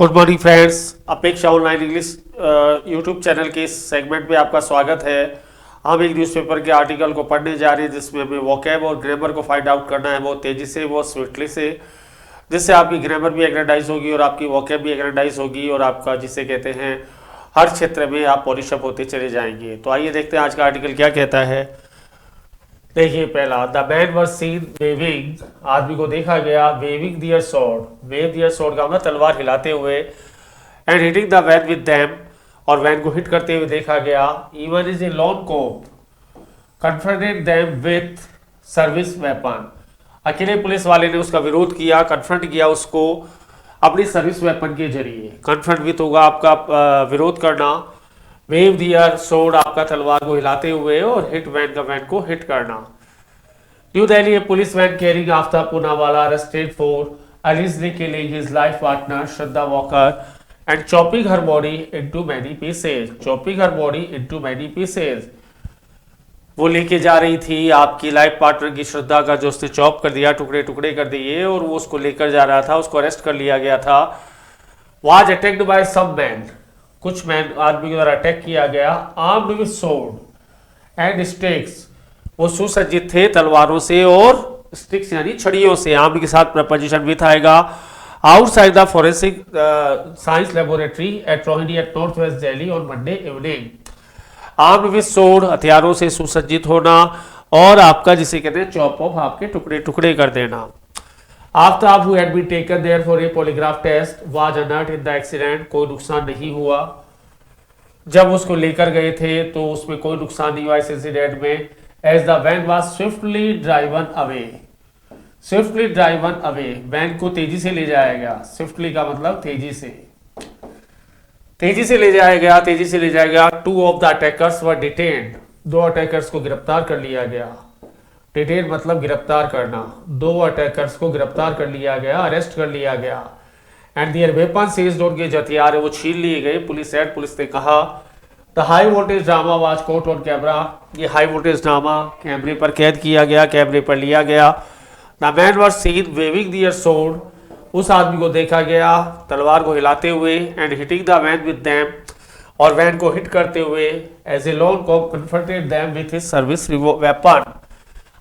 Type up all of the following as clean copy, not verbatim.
Good morning friends. अपेक्षा online English YouTube channel के इस सेगमेंट में आपका स्वागत है। हम एक न्यूज़पेपर के आर्टिकल को पढ़ने जा रहे हैं जिसमें हमें वोकैब और ग्रामर को फाइंड आउट करना है, बहुत तेज़ी से, बहुत स्विफ्टली से, जिससे आपकी ग्रामर भी एग्रेडाइज होगी और आपकी वोकैब भी एग्रेडाइज होगी और आपका जिसे कहते हैं हर क्षेत्र में आप पॉलिश अप होते चले जाएंगे। तो आइए देखते हैं आज का आर्टिकल क्या कहता है। देखिए पहला, the man were seen waving, आदमी को देखा गया waving their sword, wave their sword का मतलब तलवार हिलाते हुए, and hitting the van with them, और वैन को हिट करते हुए देखा गया। Even as a lone cop confronted them with service weapon, अकेले पुलिस वाले ने उसका विरोध किया, कन्फ्रंट किया उसको अपनी सर्विस वेपन के जरिए। कन्फ्रंट विथ होगा आपका विरोध करना, वेव दियर सोड आपका तलवार को हिलाते हुए, और हिट वैन का वैन को हिट करना। New Delhi police van carrying Aaftab Poonawala arrested for allegedly killing his life partner Shraddha Walker and chopping her body into many pieces. Chopping her body into many pieces. वो लेके जा रही थी आपकी लाइफ पार्टनर की श्रद्धा का, जो उसने चॉप कर दिया, टुकड़े टुकड़े कर दिए, और वो उसको लेकर जा रहा था, उसको अरेस्ट कर लिया गया था। Was attacked by some men, कुछ मैन आदमी के द्वारा अटैक किया गया। Armed with sword and sticks, वो सुसज्जित थे तलवारों से और स्टिक्स यानी छड़ियों से। आर्म्ड के साथ प्रपोजिशन विथ आएगा। Outside the forensic science laboratory at Rohini at north west Delhi on Monday evening. Armed with sword, हथियारों से सुसज्जित होना, और आपका जिसे कहते हैं चॉप ऑफ, आपके टुकड़े टुकड़े कर देना। Aftab who had been taken there for a polygraph test was unhurt in the accident, कोई नुकसान नहीं हुआ। जब उसको लेकर गए थे तो उसमें कोई नुकसान नहीं हुआ इस इंसिडेंट में। As the van was swiftly driven away, swiftly driven away, van को तेजी से ले जाया गया। स्विफ्टली का मतलब तेजी से, तेजी से ले जाया गया, तेजी से ले जाया गया। Two of the attackers were detained, दो अटैकर्स को गिरफ्तार कर लिया गया। डिटेन मतलब गिरफ्तार करना, दो अटैकर्स को गिरफ्तार कर लिया गया, अरेस्ट कर लिया गया। एंड देयर वेपन सीज्ड, उनके जो हथियार है वो छीन लिए गए। पुलिस एड, पुलिस ने कहा। The high voltage drama was caught on camera, ये हाई वोल्टेज ड्रामा कैमरे पर कैद किया गया, कैमरे पर लिया गया। The man was seen waving their sword, उस आदमी को देखा गया तलवार को हिलाते हुए, and hitting the van with them, और वैन को हिट करते हुए। As a lone cop confronted them with his service weapon,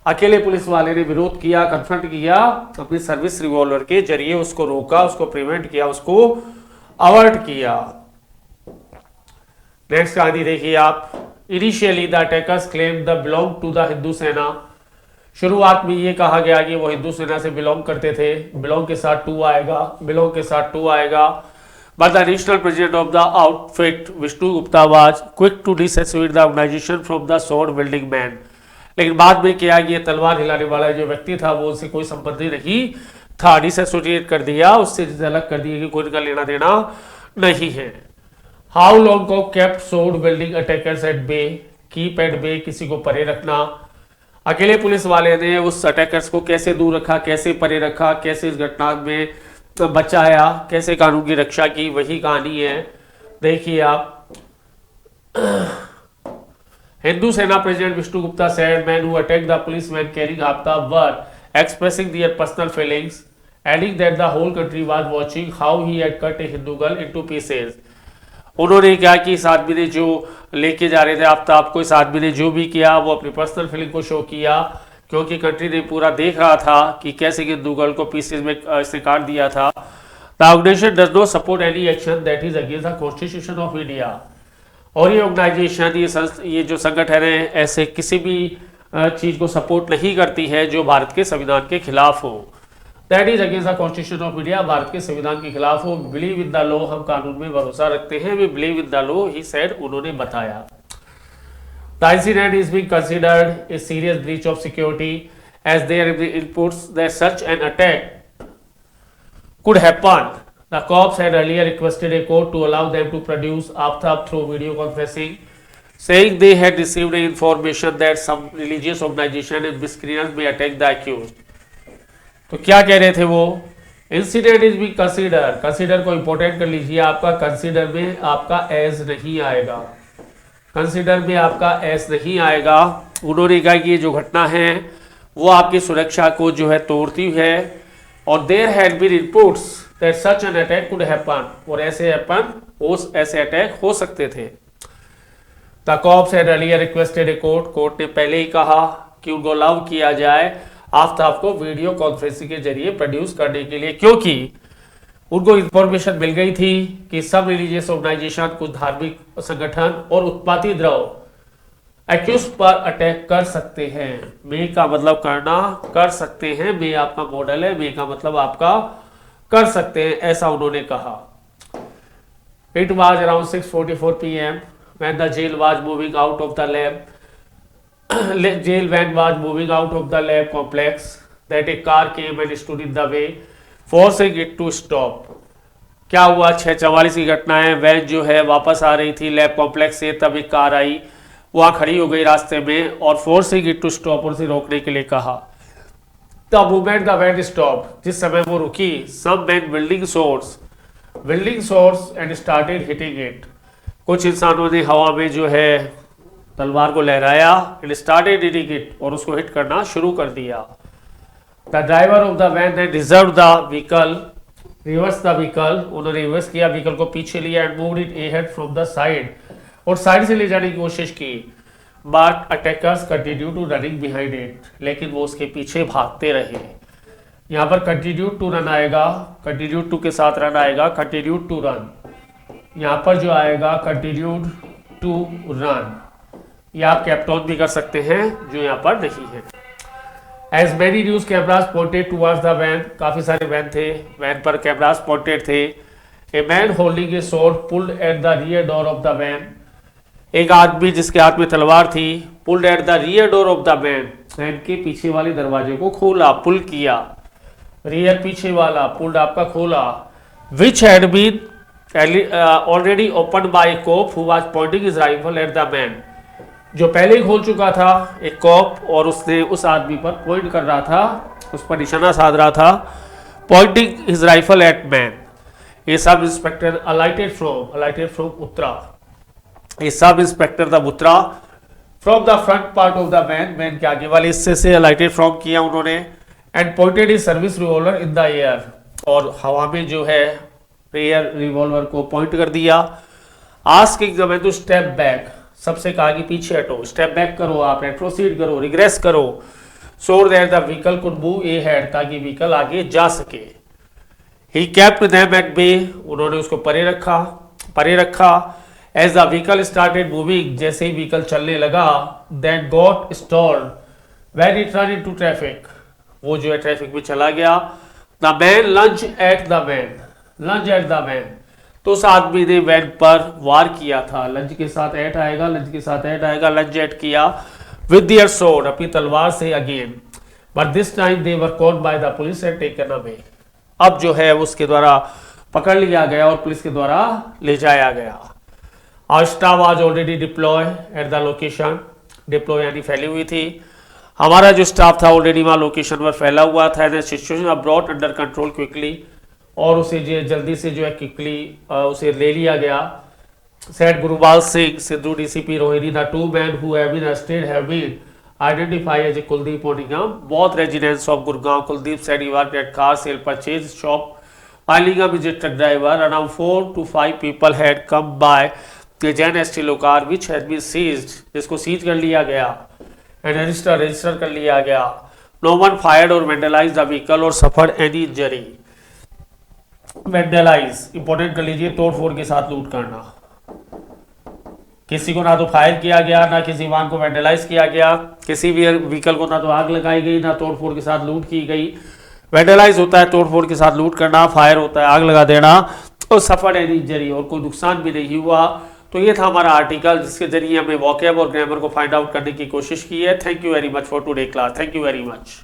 अकेले पुलिस वाले ने विरोध किया, कन्फ्रंट किया, अपनी सर्विस रिवॉल्वर के जरिए उसको रोका, उसको प्रिवेंट किया, उसको अवर्ट किया। नेक्स्ट कहानी देखिए आप। Initially the attackers claim they belong to the Hindu Sena, शुरुआत में ये कहा गया कि वो हिंदू सेना से बिलोंग करते थे। बिलोंग के साथ टू आएगा, बिलोंग के साथ टू आएगा। But the national president of the outfit Vishnu Gupta was quick to disassociate the organisation from the sword wielding man, लेकिन बाद में क्या ये तलवार हिलाने वाला जो व्यक्ति था वो उससे कोई संबंधी नहीं था, डिसएसोसिएट कर दिया, उससे अलग कर दिया कि कोई इनका लेना देना नहीं है। How long cop kept sword wielding attackers at bay, keep at bay, किसी को परे रखना। अकेले पुलिस वाले ने उस अटैकर्स को कैसे दूर रखा, कैसे परे रखा, कैसे इस घटना में बचाया, कैसे कानून की रक्षा की, वही कहानी है। देखिए आप। Hindu Sena President Vishnu Gupta said men who attacked the policemen carrying Aftab were expressing their personal feelings, adding that the whole country was watching how he had cut a Hindu girl into pieces. उन्होंने क्या कि इस आदमी ने जो लेके जा रहे थे आफ्ताब को, इस आदमी ने जो भी किया वो अपनी पर्सनल फीलिंग को शो किया, क्योंकि कंट्री ने पूरा देख रहा था कि कैसे हिंदू गर्ल को पीसेज में इसने काट दिया था। The organisation does not support any action that is against the constitution of India, और ये ऑर्गेनाइजेशन, ये जो संगठन है, ऐसे किसी भी चीज़ को सपोर्ट नहीं करती है जो भारत के संविधान के खिलाफ हो। That is against the constitution of India, Bharat के संविधान के खिलाफ हो। बिलीव इन द लॉ, हम कानून में भरोसा रखते हैं। We believe in the law, he said, उन्होंने बताया। The incident is being considered a serious breach of security as there inputs that such an attack could happen. The cops had earlier requested a court to allow them to produce Aftab through video conferencing, saying they had received information that some religious organization and miscreants may attack the accused. तो क्या कह रहे थे वो? Incident is being considered. Consider को important कर लीजिए, आपका consider में आपका as नहीं आएगा, consider में आपका as नहीं आएगा। उन्होंने कहा कि ये जो घटना है वो आपकी सुरक्षा को जो है तोड़ती है, और there had been reports, that such an attack could happen, और ऐसे अटैक हो सकते थे। The cops had earlier requested a court ने पहले ही कहा कि उनको अलाउ किया जाए आफ्ताब को वीडियो कॉन्फ्रेंसिंग के जरिए प्रोड्यूस करने के लिए, क्योंकि उनको इंफॉर्मेशन मिल गई थी कि सब रिलीजियस ऑर्गेनाइजेशन, कुछ धार्मिक संगठन और उत्पाती द्रव एक्यूज पर अटैक कर सकते हैं। मे का मतलब करना, कर सकते हैं, मे आपका मॉडल है, मे का मतलब आपका कर सकते हैं, ऐसा उन्होंने कहा। It was around 6:44 p.m. when the jail was moving out of the lab. Jail van was moving out of the lab complex that a car came and stood in the way, forcing it to stop. क्या हुआ? 6:44 की घटना है। Van जो है वापस आ रही थी लैब कॉम्प्लेक्स से, तब एक कार आई, वहाँ खड़ी हो गई रास्ते में और फोर्सिंग इट टू स्टॉप, और उसे रोकने के लिए कहा। The moment the van stop, जिस समय वो रुकी, some men wielding swords and started hitting it, कुछ इंसानों ने हवा में जो है तलवार को लहराया, एंड स्टार्टेड हिटिंग इट, और उसको हिट करना शुरू कर दिया। The driver of the van then reversed the vehicle, reverse the vehicle, उन्होंने रिवर्स किया व्हीकल को, पीछे लिया, and moved it ahead from the side, और साइड से ले जाने की कोशिश की। But attackers continue to running behind it, लेकिन वो उसके पीछे भागते रहे। यहाँ पर कंटिन्यू टू रन आएगा, कंटिन्यू टू के साथ रन आएगा, कंटिन्यू टू रन, यहाँ पर जो आएगा कंटिन्यूड टू रन, या आप कैप्टन भी कर सकते हैं, जो यहाँ पर नहीं है। As many news cameras pointed towards the van, काफी सारे वैन थे, वैन पर कैमराज पॉइंटेड थे। A man holding a sword pulled at the rear door of the van, एक आदमी जिसके हाथ में तलवार थी, pulled at the rear door of the van, van के पीछे वाले दरवाजे को खोला, पुल किया, रियर पीछे वाला, पुल्ड आपका खोला, which had been already open by cop who was pointing his rifle at the man, जो पहले ही खोल चुका था एक कॉप, और उसने उस आदमी पर पॉइंट कर रहा था, उस पर निशाना साध रहा था, pointing his rifle at man. ये सब इंस्पेक्टर अलाइटेड फ्रॉम उत्तरा, ये सब इंस्पेक्टर द बुत्रा from the front part of the man के आगे वाले हिस्से से अलाइटेड फ्रॉम किया उन्होंने, and pointed his service revolver in the air, और हवा में जो है एयर रिवॉल्वर को पॉइंट कर दिया। Asking the man to step back, सबसे कहा कि पीछे हटो, स्टेप बैक करो, आप प्रोसीड करो, रिग्रेस करो, so that the vehicle could move ahead, ताकि व्हीकल आगे जा सके। He kept them at bay, उन्होंने उसको परे रखा। As the vehicle started moving, जैसे ही व्हीकल चलने लगा, then got stalled when it run into traffic, वो जो है ट्रैफिक में चला गया। The man lunge at the man, तो उस आदमी ने वैन पर वार किया था, लंज के साथ एट आएगा, लंज एट किया, विद देयर स्वॉर्ड, अपनी तलवार से again, but this time they were caught by the police and taken away, अब जो है उसके द्वारा पकड़ लिया गया और पुलिस के द्वारा ले जाया गया। Our staff was already deployed at the location, deploy यानी फैली हुई थी, हमारा जो स्टाफ था ऑलरेडी वहाँ लोकेशन पर फैला हुआ था। Situation brought under control quickly, और उसे जो जल्दी से जो है क्विकली उसे ले लिया गया। Said Gurupal Singh, Sidhu DCP Rohini, the two man who have been arrested have been identified as Kuldeep Onigam, both residents of Gurgaon. Kuldeep said he worked at car sale purchase shop. Onigam is a truck driver. Around 4 to 5 people had come by the Jain STLO car which had been seized, जिसको seize कर लिया गया and register कर लिया गया. No one fired or vandalized the vehicle or suffered any injury. Vandalize important कर लीजिए, तोड़ फोड़ के साथ लूट करना, किसी को ना तो फायर किया गया, ना किसी वाहन को वैंडलाइज किया गया, किसी भी व्हीकल को ना तो आग लगाई गई, ना तोड़फोड़ के साथ लूट की गई। वैंडलाइज होता है तोड़फोड़ के साथ लूट करना, फायर होता है आग लगा देना, और सफर एनी इंजरी, और कोई नुकसान भी नहीं हुआ। तो ये था हमारा आर्टिकल जिसके जरिए हमने वोकैब और ग्रामर को फाइंड आउट करने की कोशिश की है। Thank you very much for today class. Thank you very much.